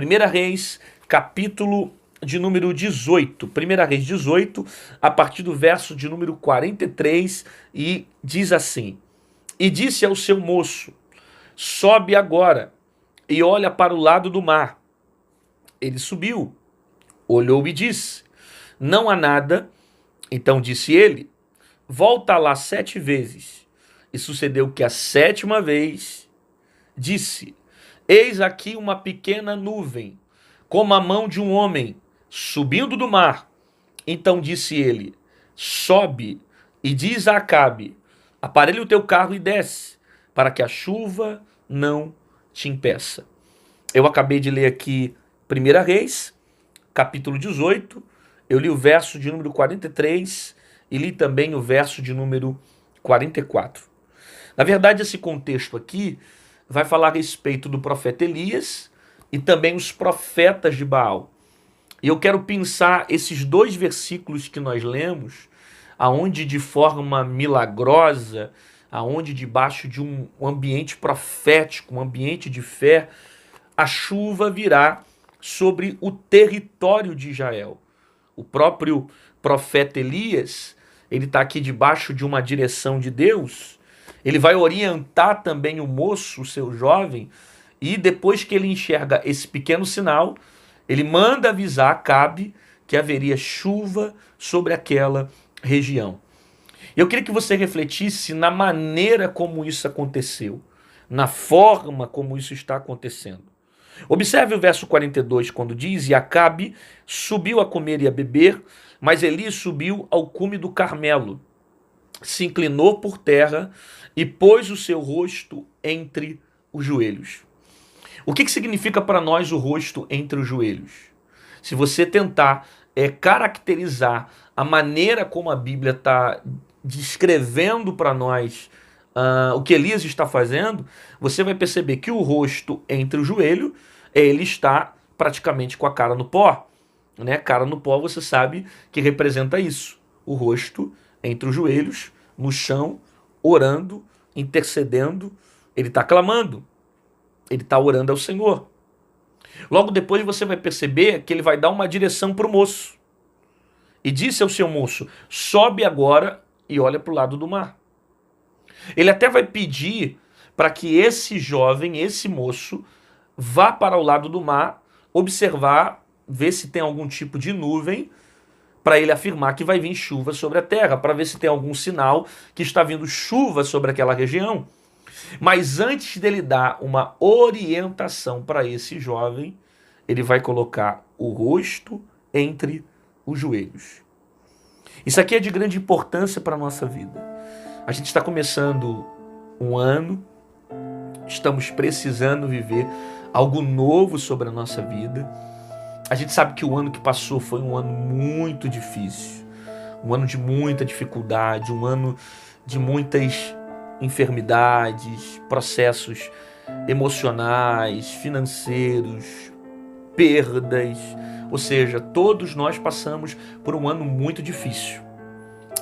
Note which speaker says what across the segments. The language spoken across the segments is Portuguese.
Speaker 1: 1 Reis, capítulo de número 18. 1 Reis 18, a partir do verso de número 43, e diz assim: E disse ao seu moço: sobe agora e olha para o lado do mar. Ele subiu, olhou e disse: não há nada. Então disse ele: volta lá 7 vezes. E sucedeu que a 7ª vez disse: eis aqui uma pequena nuvem, como a mão de um homem, subindo do mar. Então disse ele: sobe e diz a Acabe: aparelha o teu carro e desce, para que a chuva não te impeça. Eu acabei de ler aqui 1 Reis, capítulo 18. Eu li o verso de número 43 e li também o verso de número 44. Na verdade, esse contexto aqui vai falar a respeito do profeta Elias e também os profetas de Baal. E eu quero pensar esses 2 versículos que nós lemos, aonde de forma milagrosa, aonde debaixo de um ambiente profético, um ambiente de fé, a chuva virá sobre o território de Israel. O próprio profeta Elias, ele está aqui debaixo de uma direção de Deus. Ele vai orientar também o moço, o seu jovem, e depois que ele enxerga esse pequeno sinal, ele manda avisar Acabe que haveria chuva sobre aquela região. Eu queria que você refletisse na maneira como isso aconteceu, na forma como isso está acontecendo. Observe o verso 42, quando diz: e Acabe subiu a comer e a beber, mas Elias subiu ao cume do Carmelo, se inclinou por terra e pôs o seu rosto entre os joelhos. O que significa para nós o rosto entre os joelhos? Se você tentar caracterizar a maneira como a Bíblia está descrevendo para nós o que Elias está fazendo, você vai perceber que o rosto entre o joelho, ele está praticamente com a cara no pó. Né? Cara no pó, você sabe que representa isso. O rosto entre os joelhos, no chão, orando, intercedendo. Ele está clamando. Ele está orando ao Senhor. Logo depois você vai perceber que ele vai dar uma direção para o moço. E disse ao seu moço: sobe agora e olha para o lado do mar. Ele até vai pedir para que esse jovem, esse moço, vá para o lado do mar, observar, ver se tem algum tipo de nuvem, para ele afirmar que vai vir chuva sobre a terra, para ver se tem algum sinal que está vindo chuva sobre aquela região. Mas antes dele dar uma orientação para esse jovem, ele vai colocar o rosto entre os joelhos. Isso aqui é de grande importância para a nossa vida. A gente está começando um ano, estamos precisando viver algo novo sobre a nossa vida. A gente sabe que o ano que passou foi um ano muito difícil, um ano de muita dificuldade, um ano de muitas enfermidades, processos emocionais, financeiros, perdas. Ou seja, todos nós passamos por um ano muito difícil.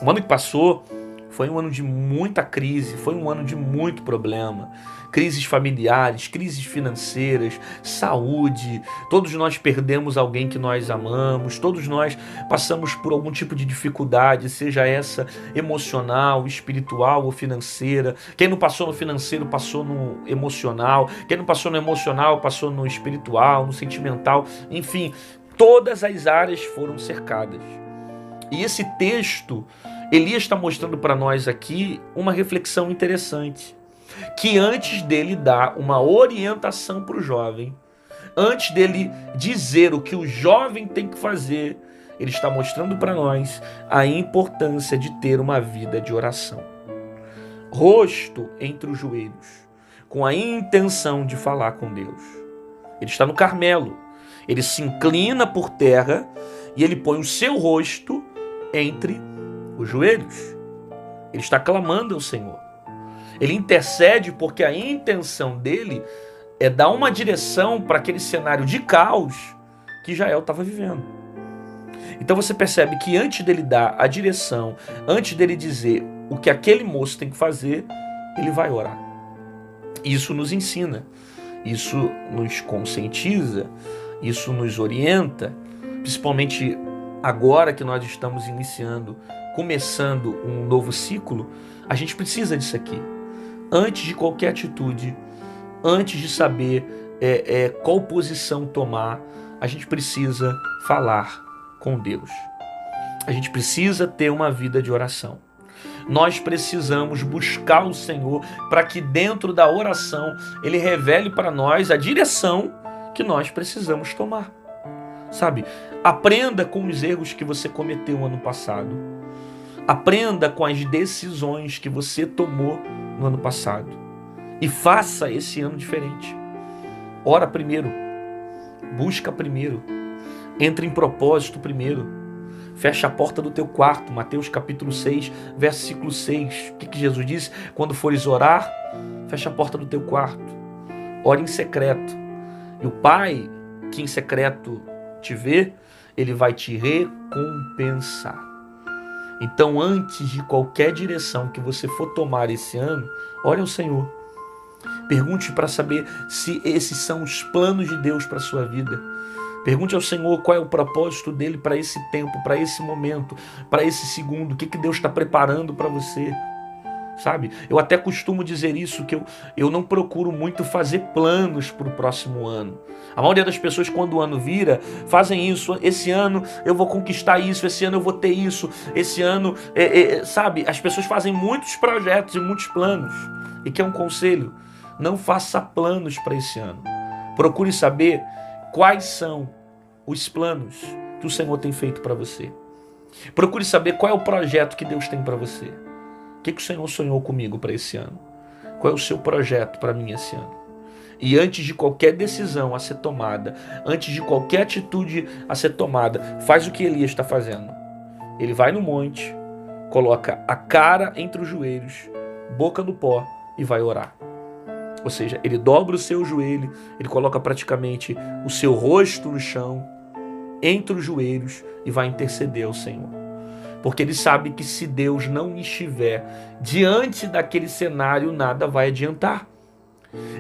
Speaker 1: O ano que passou foi um ano de muita crise, foi um ano de muito problema. Crises familiares, crises financeiras, saúde. Todos nós perdemos alguém que nós amamos. Todos nós passamos por algum tipo de dificuldade, seja essa emocional, espiritual ou financeira. Quem não passou no financeiro, passou no emocional. Quem não passou no emocional, passou no espiritual, no sentimental. Enfim, todas as áreas foram cercadas. E esse texto, Elias está mostrando para nós aqui uma reflexão interessante. Que antes dele dar uma orientação para o jovem, antes dele dizer o que o jovem tem que fazer, ele está mostrando para nós a importância de ter uma vida de oração. Rosto entre os joelhos, com a intenção de falar com Deus. Ele está no Carmelo, ele se inclina por terra e ele põe o seu rosto entre os joelhos. Ele está clamando ao Senhor. Ele intercede porque a intenção dele é dar uma direção para aquele cenário de caos que Israel estava vivendo. Então você percebe que antes dele dar a direção, antes dele dizer o que aquele moço tem que fazer, ele vai orar. Isso nos ensina, isso nos conscientiza Isso nos orienta, principalmente agora que nós estamos começando um novo ciclo. A gente precisa disso aqui. Antes de qualquer atitude, antes de saber qual posição tomar, a gente precisa falar com Deus. A gente precisa ter uma vida de oração. Nós precisamos buscar o Senhor para que dentro da oração Ele revele para nós a direção que nós precisamos tomar. Sabe? Aprenda com os erros que você cometeu ano passado. Aprenda com as decisões que você tomou no ano passado. E faça esse ano diferente. Ora primeiro. Busca primeiro. Entre em propósito primeiro. Fecha a porta do teu quarto. Mateus capítulo 6, versículo 6. O que Jesus disse? Quando fores orar, fecha a porta do teu quarto. Ore em secreto. E o Pai, que em secreto te vê, Ele vai te recompensar. Então, antes de qualquer direção que você for tomar esse ano, ore ao Senhor. Pergunte para saber se esses são os planos de Deus para a sua vida. Pergunte ao Senhor qual é o propósito dele para esse tempo, para esse momento, para esse segundo. O que Deus está preparando para você. Sabe? Eu até costumo dizer isso, que eu não procuro muito fazer planos para o próximo ano. A maioria das pessoas, quando o ano vira, fazem isso. Esse ano eu vou conquistar isso, esse ano eu vou ter isso, esse ano... sabe? As pessoas fazem muitos projetos e muitos planos. E que é um conselho: não faça planos para esse ano. Procure saber quais são os planos que o Senhor tem feito para você. Procure saber qual é o projeto que Deus tem para você. O que o Senhor sonhou comigo para esse ano? Qual é o seu projeto para mim esse ano? E antes de qualquer decisão a ser tomada, antes de qualquer atitude a ser tomada, faz o que Elias está fazendo. Ele vai no monte, coloca a cara entre os joelhos, boca no pó e vai orar. Ou seja, ele dobra o seu joelho, ele coloca praticamente o seu rosto no chão, entre os joelhos, e vai interceder ao Senhor. Porque ele sabe que se Deus não estiver diante daquele cenário, nada vai adiantar.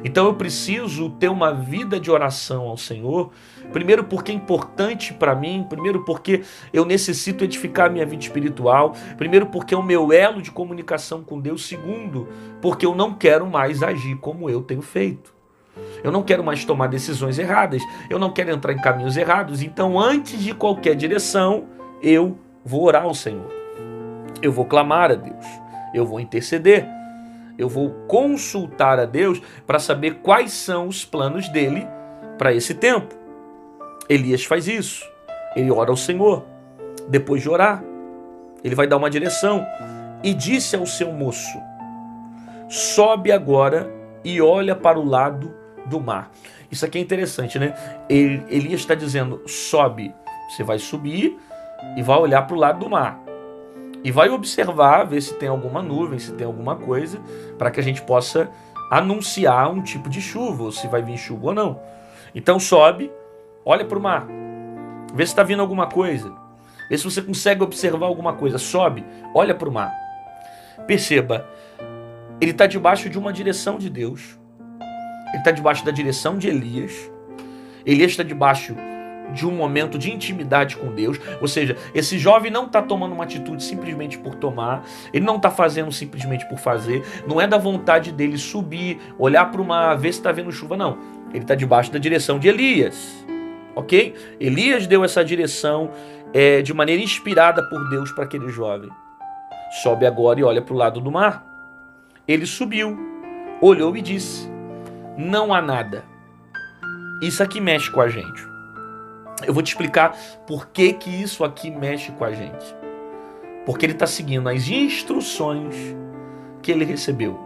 Speaker 1: Então eu preciso ter uma vida de oração ao Senhor, primeiro porque é importante para mim, primeiro porque eu necessito edificar a minha vida espiritual, primeiro porque é o meu elo de comunicação com Deus, segundo, porque eu não quero mais agir como eu tenho feito. Eu não quero mais tomar decisões erradas, eu não quero entrar em caminhos errados. Então, antes de qualquer direção, eu vou orar ao Senhor. Eu vou clamar a Deus. Eu vou interceder. Eu vou consultar a Deus para saber quais são os planos dele para esse tempo. Elias faz isso. Ele ora ao Senhor. Depois de orar, ele vai dar uma direção. E disse ao seu moço: sobe agora e olha para o lado do mar. Isso aqui é interessante, né? Elias está dizendo: sobe. Você vai subir e vai olhar para o lado do mar. E vai observar, ver se tem alguma nuvem, se tem alguma coisa, para que a gente possa anunciar um tipo de chuva, ou se vai vir chuva ou não. Então sobe, olha para o mar, vê se está vindo alguma coisa, vê se você consegue observar alguma coisa. Sobe, olha para o mar. Perceba, ele está debaixo de uma direção de Deus. Ele está debaixo da direção de Elias. Elias está debaixo de um momento de intimidade com Deus. Ou seja, esse jovem não está tomando uma atitude simplesmente por tomar, ele não está fazendo simplesmente por fazer, não é da vontade dele subir, olhar para o mar, ver se está vendo chuva, não. Ele está debaixo da direção de Elias, ok? Elias deu essa direção de maneira inspirada por Deus para aquele jovem. Sobe agora e olha para o lado do mar. Ele subiu, olhou e disse: não há nada. Isso aqui mexe com a gente. Eu vou te explicar por que que isso aqui mexe com a gente. Porque ele está seguindo as instruções que ele recebeu.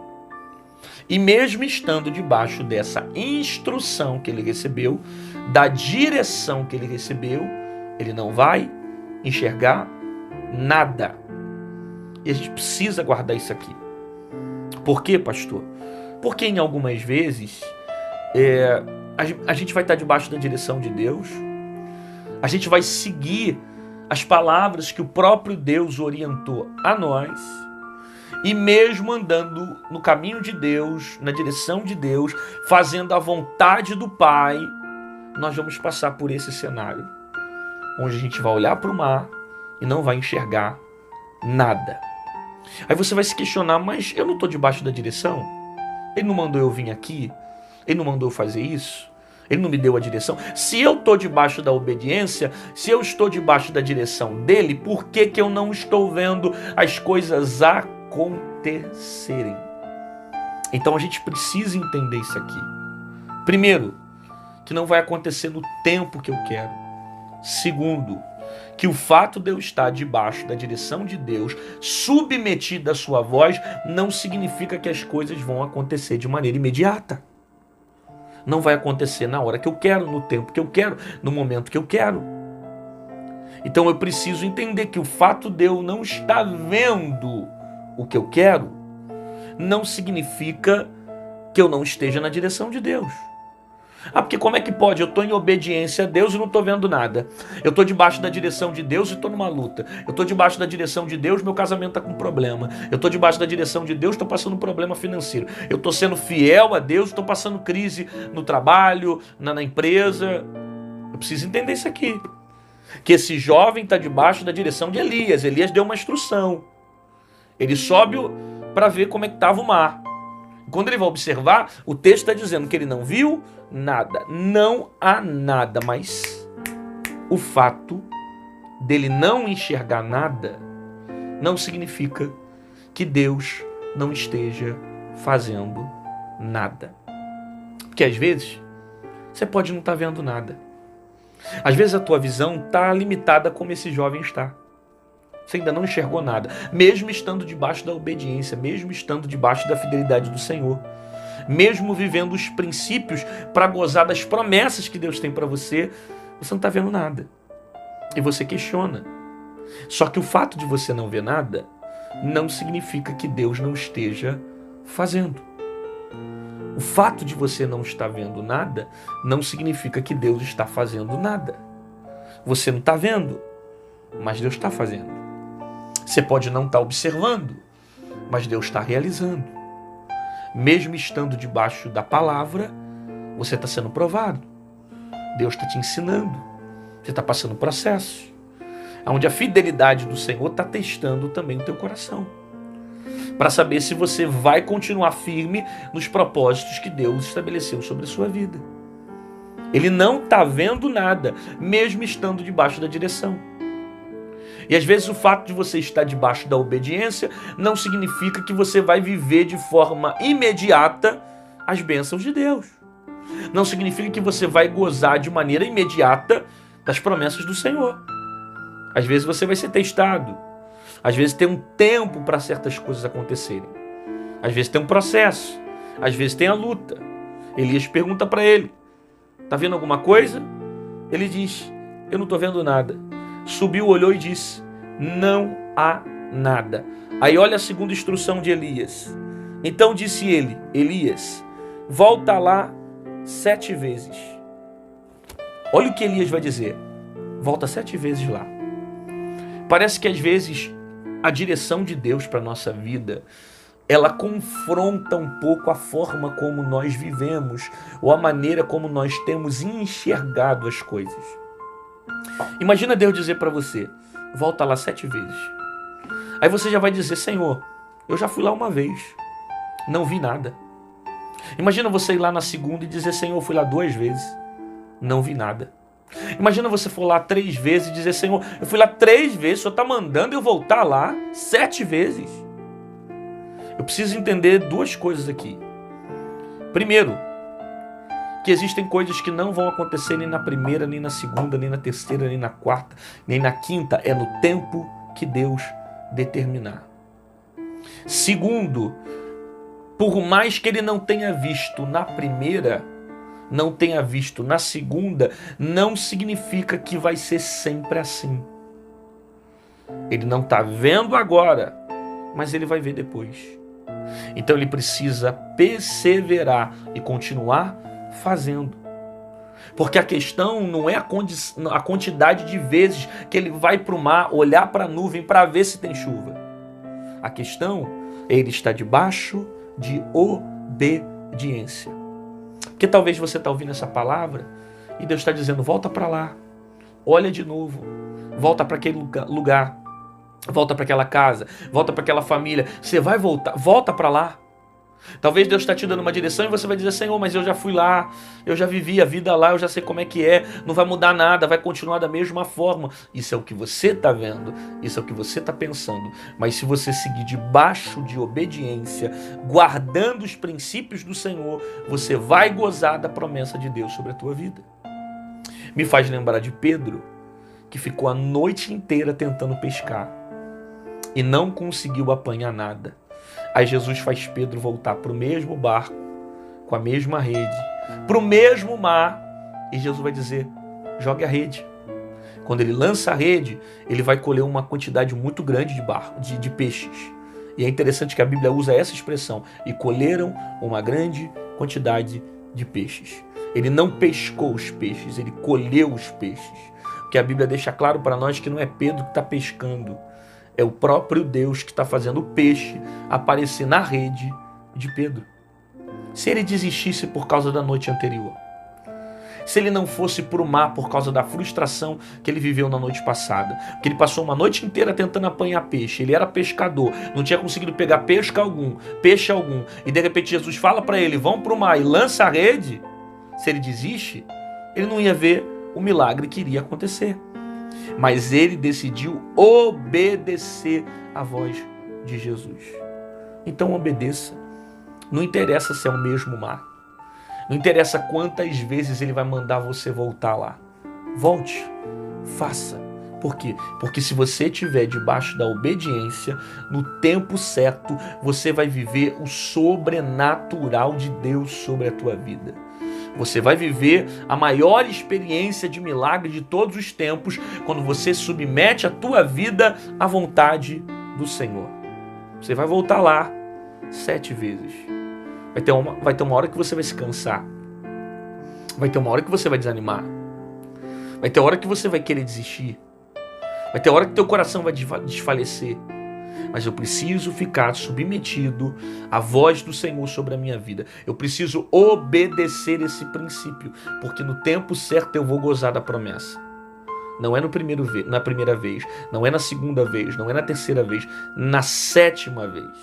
Speaker 1: E mesmo estando debaixo dessa instrução que ele recebeu, da direção que ele recebeu, ele não vai enxergar nada. E a gente precisa guardar isso aqui. Por quê, pastor? Porque em algumas vezes a gente vai estar debaixo da direção de Deus, a gente vai seguir as palavras que o próprio Deus orientou a nós, e mesmo andando no caminho de Deus, na direção de Deus, fazendo a vontade do Pai, nós vamos passar por esse cenário, onde a gente vai olhar para o mar e não vai enxergar nada. Aí você vai se questionar, mas eu não estou debaixo da direção? Ele não mandou eu vir aqui? Ele não mandou eu fazer isso? Ele não me deu a direção? Se eu estou debaixo da obediência, se eu estou debaixo da direção dele, por que que eu não estou vendo as coisas acontecerem? Então a gente precisa entender isso aqui. Primeiro, que não vai acontecer no tempo que eu quero. Segundo, que o fato de eu estar debaixo da direção de Deus, submetido à sua voz, não significa que as coisas vão acontecer de maneira imediata. Não vai acontecer na hora que eu quero, no tempo que eu quero, no momento que eu quero. Então eu preciso entender que o fato de eu não estar vendo o que eu quero, não significa que eu não esteja na direção de Deus. Ah, porque como é que pode? Eu estou em obediência a Deus e não estou vendo nada. Eu estou debaixo da direção de Deus e estou numa luta. Eu estou debaixo da direção de Deus, meu casamento está com problema. Eu estou debaixo da direção de Deus, estou passando um problema financeiro. Eu estou sendo fiel a Deus, estou passando crise no trabalho, na empresa. Eu preciso entender isso aqui. Que esse jovem está debaixo da direção de Elias. Elias deu uma instrução. Ele sobe para ver como é que estava o mar. Quando ele vai observar, o texto está dizendo que ele não viu nada. Não há nada, mas o fato dele não enxergar nada não significa que Deus não esteja fazendo nada. Porque às vezes você pode não estar vendo nada. Às vezes a tua visão está limitada como esse jovem está. Você ainda não enxergou nada, mesmo estando debaixo da obediência, mesmo estando debaixo da fidelidade do Senhor, mesmo vivendo os princípios para gozar das promessas que Deus tem para você, você não está vendo nada. E você questiona. Só que o fato de você não ver nada não significa que Deus não esteja fazendo. O fato de você não estar vendo nada não significa que Deus está fazendo nada. Você não está vendo, mas Deus está fazendo. Você pode não estar observando, mas Deus está realizando. Mesmo estando debaixo da palavra, você está sendo provado. Deus está te ensinando. Você está passando processo. Onde a fidelidade do Senhor está testando também o teu coração. Para saber se você vai continuar firme nos propósitos que Deus estabeleceu sobre a sua vida. Ele não está vendo nada, mesmo estando debaixo da direção. E às vezes o fato de você estar debaixo da obediência não significa que você vai viver de forma imediata as bênçãos de Deus. Não significa que você vai gozar de maneira imediata das promessas do Senhor. Às vezes você vai ser testado. Às vezes tem um tempo para certas coisas acontecerem. Às vezes tem um processo. Às vezes tem a luta. Elias pergunta para ele: está vendo alguma coisa? Ele diz: eu não estou vendo nada. Subiu, olhou e disse: não há nada. Aí olha a segunda instrução de Elias. Então disse ele: Elias, volta lá 7 vezes. Olha o que Elias vai dizer: volta 7 vezes lá. Parece que às vezes a direção de Deus para a nossa vida, ela confronta um pouco a forma como nós vivemos, ou a maneira como nós temos enxergado as coisas. Imagina Deus dizer para você: volta lá 7 vezes. Aí você já vai dizer: Senhor, eu já fui lá uma vez, não vi nada. Imagina você ir lá na segunda e dizer: Senhor, eu fui lá 2 vezes, não vi nada. Imagina você for lá 3 vezes e dizer: Senhor, eu fui lá 3 vezes, o Senhor está mandando eu voltar lá 7 vezes. Eu preciso entender 2 coisas aqui. Primeiro, que existem coisas que não vão acontecer nem na primeira, nem na segunda, nem na terceira, nem na quarta, nem na quinta. É no tempo que Deus determinar. Segundo, por mais que ele não tenha visto na primeira, não tenha visto na segunda, não significa que vai ser sempre assim. Ele não está vendo agora, mas ele vai ver depois. Então ele precisa perseverar e continuar fazendo. Porque a questão não é a quantidade de vezes que ele vai para o mar, olhar para a nuvem para ver se tem chuva. A questão é ele estar debaixo de obediência. Porque talvez você está ouvindo essa palavra E Deus está dizendo, volta para lá, olha de novo, volta para aquele lugar, volta para aquela casa, volta para aquela família. Você vai voltar, volta para lá. Talvez Deus está te dando uma direção e você vai dizer, Senhor, mas eu já fui lá, eu já vivi a vida lá, eu já sei como é que é, não vai mudar nada, vai continuar da mesma forma. Isso é o que você está vendo, isso é o que você está pensando. Mas se você seguir debaixo de obediência, guardando os princípios do Senhor, você vai gozar da promessa de Deus sobre a tua vida. Me faz lembrar de Pedro, que ficou a noite inteira tentando pescar e não conseguiu apanhar nada. Aí Jesus faz Pedro voltar para o mesmo barco, com a mesma rede, para o mesmo mar, e Jesus vai dizer, jogue a rede. Quando ele lança a rede, ele vai colher uma quantidade muito grande de peixes. E é interessante que a Bíblia usa essa expressão, e colheram uma grande quantidade de peixes. Ele não pescou os peixes, ele colheu os peixes. Porque a Bíblia deixa claro para nós que não é Pedro que está pescando, é o próprio Deus que está fazendo o peixe aparecer na rede de Pedro. Se ele desistisse por causa da noite anterior, se ele não fosse para o mar por causa da frustração que ele viveu na noite passada, porque ele passou uma noite inteira tentando apanhar peixe, ele era pescador, não tinha conseguido pegar peixe algum, e de repente Jesus fala para ele, vão para o mar e lança a rede, se ele desiste, ele não ia ver o milagre que iria acontecer. Mas ele decidiu obedecer à voz de Jesus. Então obedeça. Não interessa se é o mesmo mar. Não interessa quantas vezes ele vai mandar você voltar lá. Volte. Faça. Por quê? Porque se você estiver debaixo da obediência, no tempo certo, você vai viver o sobrenatural de Deus sobre a tua vida. Você vai viver a maior experiência de milagre de todos os tempos quando você submete a tua vida à vontade do Senhor. Você vai voltar lá 7 vezes. Vai ter uma hora que você vai se cansar. Vai ter uma hora que você vai desanimar. Vai ter hora que você vai querer desistir. Vai ter hora que teu coração vai desfalecer. Mas eu preciso ficar submetido à voz do Senhor sobre a minha vida. Eu preciso obedecer esse princípio, porque no tempo certo eu vou gozar da promessa. Não é na primeira vez, não é na segunda vez, não é na terceira vez, na 7ª vez.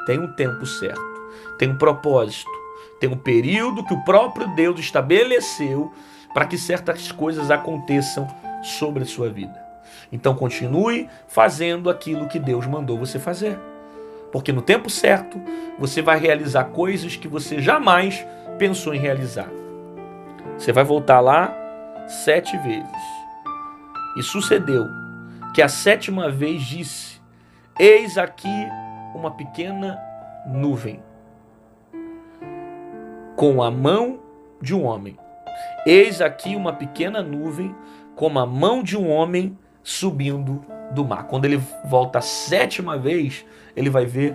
Speaker 1: Tem um tempo certo, tem um propósito, tem um período que o próprio Deus estabeleceu para que certas coisas aconteçam sobre a sua vida. Então continue fazendo aquilo que Deus mandou você fazer. Porque no tempo certo, você vai realizar coisas que você jamais pensou em realizar. Você vai voltar lá 7 vezes. E sucedeu que a 7ª vez disse, eis aqui uma pequena nuvem com a mão de um homem. Eis aqui uma pequena nuvem com a mão de um homem subindo do mar. Quando ele volta a 7ª vez, ele vai ver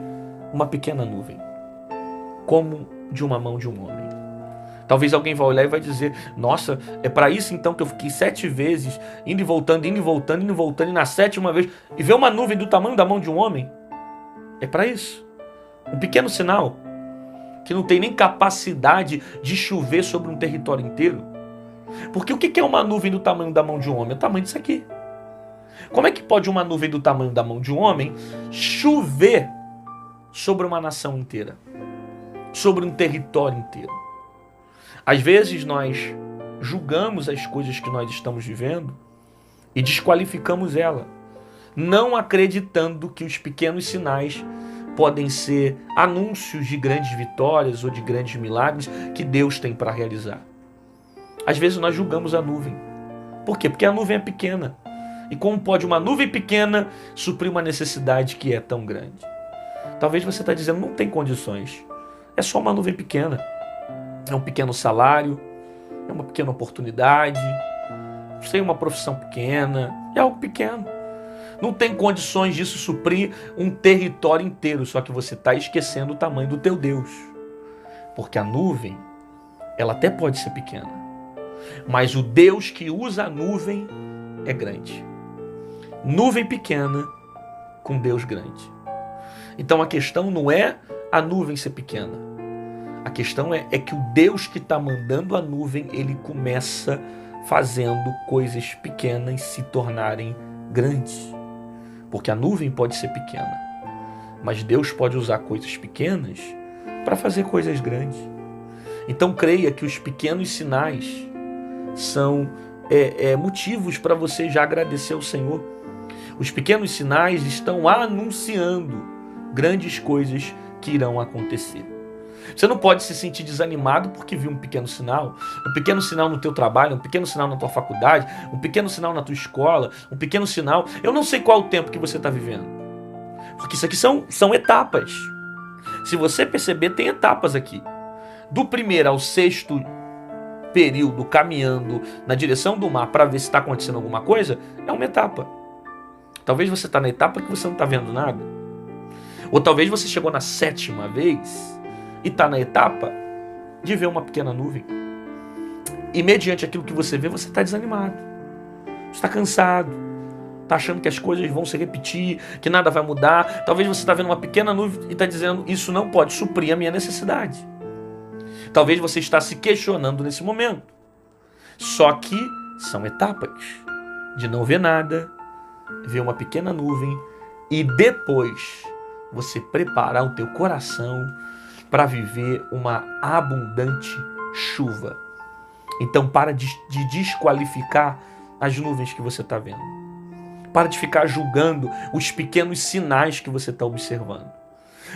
Speaker 1: uma pequena nuvem, como de uma mão de um homem. Talvez alguém vai olhar e vai dizer, nossa, é para isso então que eu fiquei 7 vezes, indo e voltando, indo e voltando, indo e voltando, e na 7ª vez, e ver uma nuvem do tamanho da mão de um homem? É para isso. Um pequeno sinal, que não tem nem capacidade de chover sobre um território inteiro. Porque o que é uma nuvem do tamanho da mão de um homem? É o tamanho disso aqui. Como é que pode uma nuvem do tamanho da mão de um homem chover sobre uma nação inteira? Sobre um território inteiro? Às vezes nós julgamos as coisas que nós estamos vivendo e desqualificamos ela, não acreditando que os pequenos sinais podem ser anúncios de grandes vitórias ou de grandes milagres que Deus tem para realizar. Às vezes nós julgamos a nuvem. Por quê? Porque a nuvem é pequena. E como pode uma nuvem pequena suprir uma necessidade que é tão grande? Talvez você está dizendo, não tem condições. É só uma nuvem pequena. É um pequeno salário, é uma pequena oportunidade, sei, uma profissão pequena, é algo pequeno. Não tem condições disso suprir um território inteiro, só que você está esquecendo o tamanho do teu Deus. Porque a nuvem, ela até pode ser pequena, mas o Deus que usa a nuvem é grande. Nuvem pequena com Deus grande. Então a questão não é a nuvem ser pequena. A questão é que o Deus que está mandando a nuvem, ele começa fazendo coisas pequenas se tornarem grandes. Porque a nuvem pode ser pequena, mas Deus pode usar coisas pequenas para fazer coisas grandes. Então creia que os pequenos sinais são motivos para você já agradecer ao Senhor. Os pequenos sinais estão anunciando grandes coisas que irão acontecer. Você não pode se sentir desanimado porque viu um pequeno sinal no teu trabalho, um pequeno sinal na tua faculdade, um pequeno sinal na tua escola, um pequeno sinal. Eu não sei qual o tempo que você está vivendo, porque isso aqui são etapas. Se você perceber, tem etapas aqui. Do primeiro ao sexto período, caminhando na direção do mar para ver se está acontecendo alguma coisa, é uma etapa. Talvez você está na etapa que você não está vendo nada. Ou talvez você chegou na 7ª vez e está na etapa de ver uma pequena nuvem. E mediante aquilo que você vê, você está desanimado. Você está cansado. Está achando que as coisas vão se repetir, que nada vai mudar. Talvez você está vendo uma pequena nuvem e está dizendo, isso não pode suprir a minha necessidade. Talvez você está se questionando nesse momento. Só que são etapas de não ver nada, ver uma pequena nuvem e depois você preparar o teu coração para viver uma abundante chuva. Então para de desqualificar as nuvens que você está vendo. Para de ficar julgando os pequenos sinais que você está observando.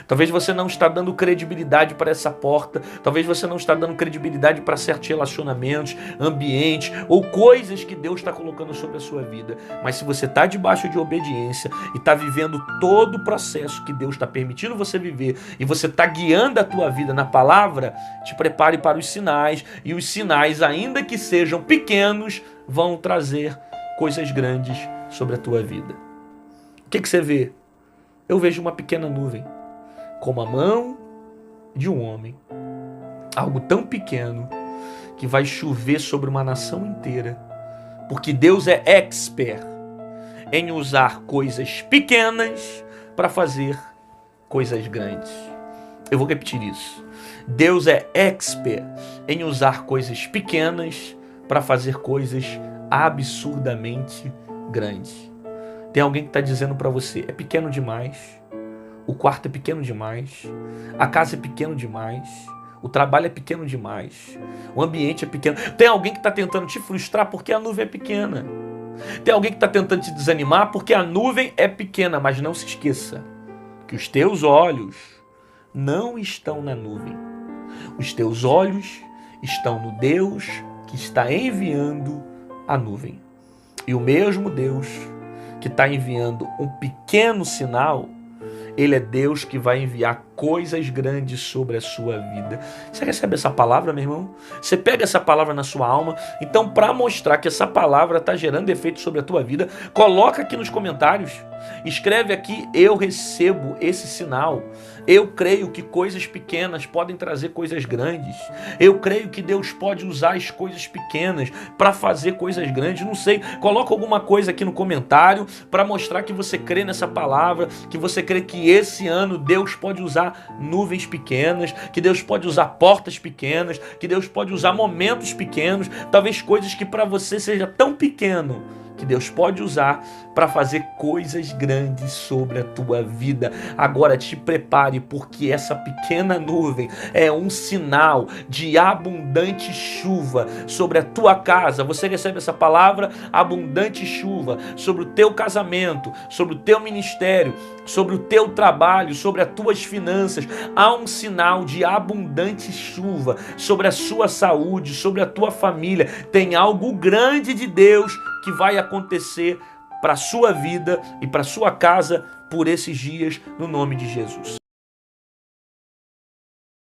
Speaker 1: Talvez você não está dando credibilidade para essa porta, talvez você não está dando credibilidade para certos relacionamentos, ambientes ou coisas que Deus está colocando sobre a sua vida. Mas se você está debaixo de obediência e está vivendo todo o processo que Deus está permitindo você viver e você está guiando a tua vida na palavra, te prepare para os sinais, e os sinais, ainda que sejam pequenos, vão trazer coisas grandes sobre a tua vida. O que você vê? Eu vejo uma pequena nuvem, como a mão de um homem. Algo tão pequeno que vai chover sobre uma nação inteira. Porque Deus é expert em usar coisas pequenas para fazer coisas grandes. Eu vou repetir isso. Deus é expert em usar coisas pequenas para fazer coisas absurdamente grandes. Tem alguém que está dizendo para você, é pequeno demais. O quarto é pequeno demais, a casa é pequeno demais, o trabalho é pequeno demais, o ambiente é pequeno. Tem alguém que está tentando te frustrar porque a nuvem é pequena. Tem alguém que está tentando te desanimar porque a nuvem é pequena, mas não se esqueça que os teus olhos não estão na nuvem. Os teus olhos estão no Deus que está enviando a nuvem. E o mesmo Deus que está enviando um pequeno sinal, Ele é Deus que vai enviar coisas grandes sobre a sua vida. Você recebe essa palavra, meu irmão? Você pega essa palavra na sua alma? Então, para mostrar que essa palavra está gerando efeito sobre a tua vida, coloca aqui nos comentários. Escreve aqui, eu recebo esse sinal. Eu creio que coisas pequenas podem trazer coisas grandes. Eu creio que Deus pode usar as coisas pequenas para fazer coisas grandes. Não sei, coloca alguma coisa aqui no comentário para mostrar que você crê nessa palavra, que você crê que esse ano Deus pode usar nuvens pequenas, que Deus pode usar portas pequenas, que Deus pode usar momentos pequenos, talvez coisas que para você seja tão pequeno, que Deus pode usar para fazer coisas grandes sobre a tua vida. Agora te prepare, porque essa pequena nuvem é um sinal de abundante chuva sobre a tua casa. Você recebe essa palavra, abundante chuva, sobre o teu casamento, sobre o teu ministério, sobre o teu trabalho, sobre as tuas finanças. Há um sinal de abundante chuva sobre a sua saúde, sobre a tua família. Tem algo grande de Deus que vai acontecer para a sua vida e para a sua casa por esses dias, no nome de Jesus.